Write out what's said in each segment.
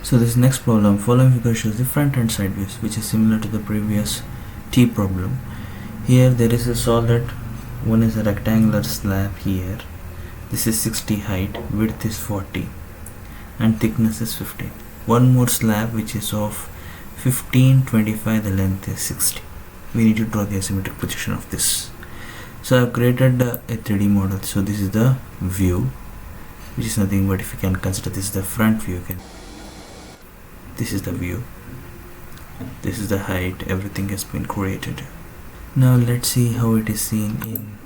So this next problem, following figure shows the front and side views, which is similar to the previous T problem. Here there is a solid, one is a rectangular slab here. This is 60 height, width is 40 and thickness is 15. One more slab which is of 15, 25, the length is 60. We need to draw the isometric projection of this. So I have created a 3D model. So this is the view, which is nothing but, if you can consider this is the front view, this is the view, this is the height, everything has been created. Now let's see how it is seen in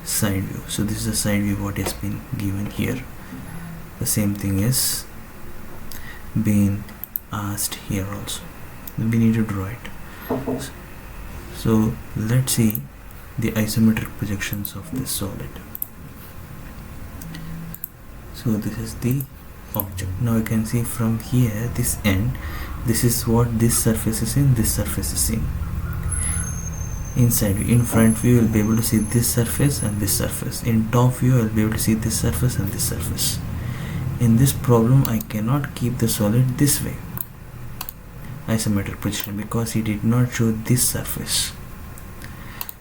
side view. So this is the side view what has been given here. The same thing is being asked here also. We need to draw it. So let's see the isometric projections of this solid. So this is the object. Now you can see from here, this end, this is what this surface is in, this surface is in. Inside view, in front view, you'll be able to see this surface and this surface. In top view, you'll be able to see this surface and this surface. In this problem, I cannot keep the solid this way, isometric projection, because he did not show this surface.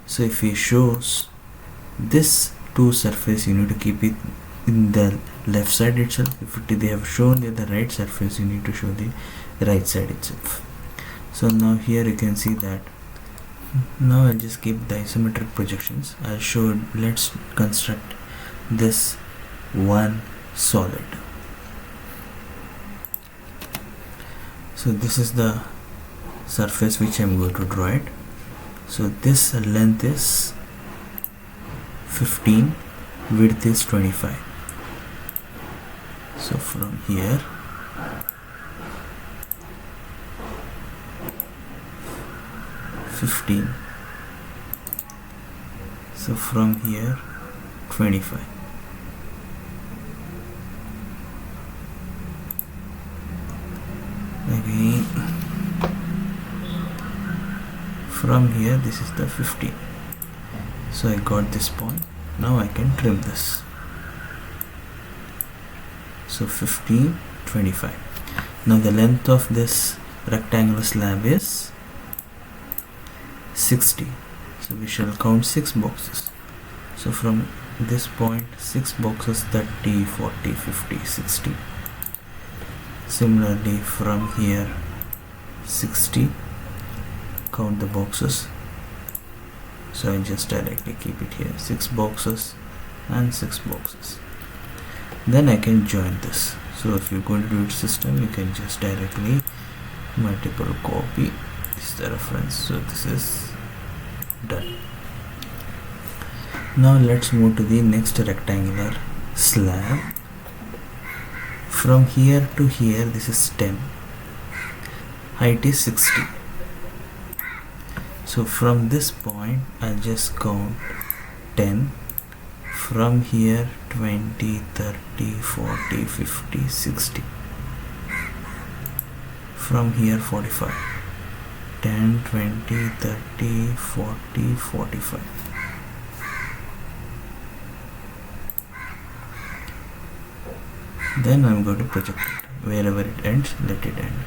So if he shows this two surface, you need to keep it in the left side itself. If they have shown the right surface, you need to show the right side itself. So now here you can see that. Now I'll just keep the isometric projections. I'll show, let's construct this one solid. So this is the surface which I'm going to draw it. So this length is 15, width is 25. So from here, so from here 25. Again from here, this is the 15. So I got this point. Now I can trim this. So 15, 25. Now the length of this rectangular slab is 60. So we shall count 6 boxes. So from this point, 6 boxes, 30, 40, 50, 60. Similarly from here, 60. Count the boxes. So I just directly keep it here, 6 boxes and 6 boxes. Then I can join this. So if you're going to do it system, you can just directly multiple copy. This is the reference. So this is done. Now let's move to the next rectangular slab. From here to here, this is 10. Height is 60. So from this point, I'll just count 10. From here, 20, 30, 40, 50, 60. From here, 45. 10, 20, 30, 40, 45. Then I'm going to project it. Wherever it ends, let it end.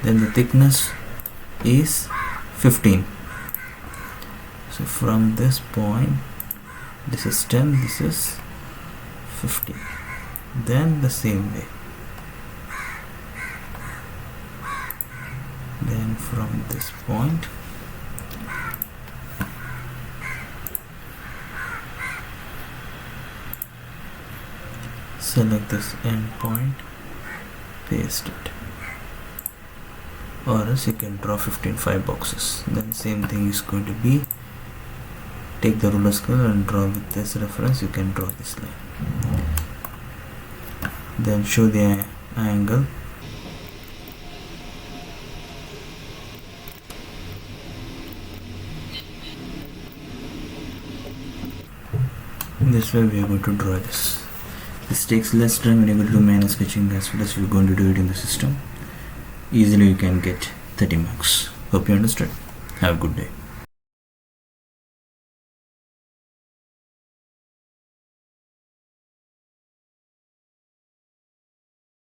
Then the thickness is 15. So from this point, this is 10, this is 15. Then the same way. Then from this point, select this end point, paste it. Or else you can draw 5 boxes. Then same thing is going to be, take the ruler scale and draw with this reference. You can draw this line. Then show the angle. This way we are going to draw this. This takes less time when you will do manual sketching as well as you're going to do it in the system. Easily you can get 30 marks. Hope you understood. Have a good day.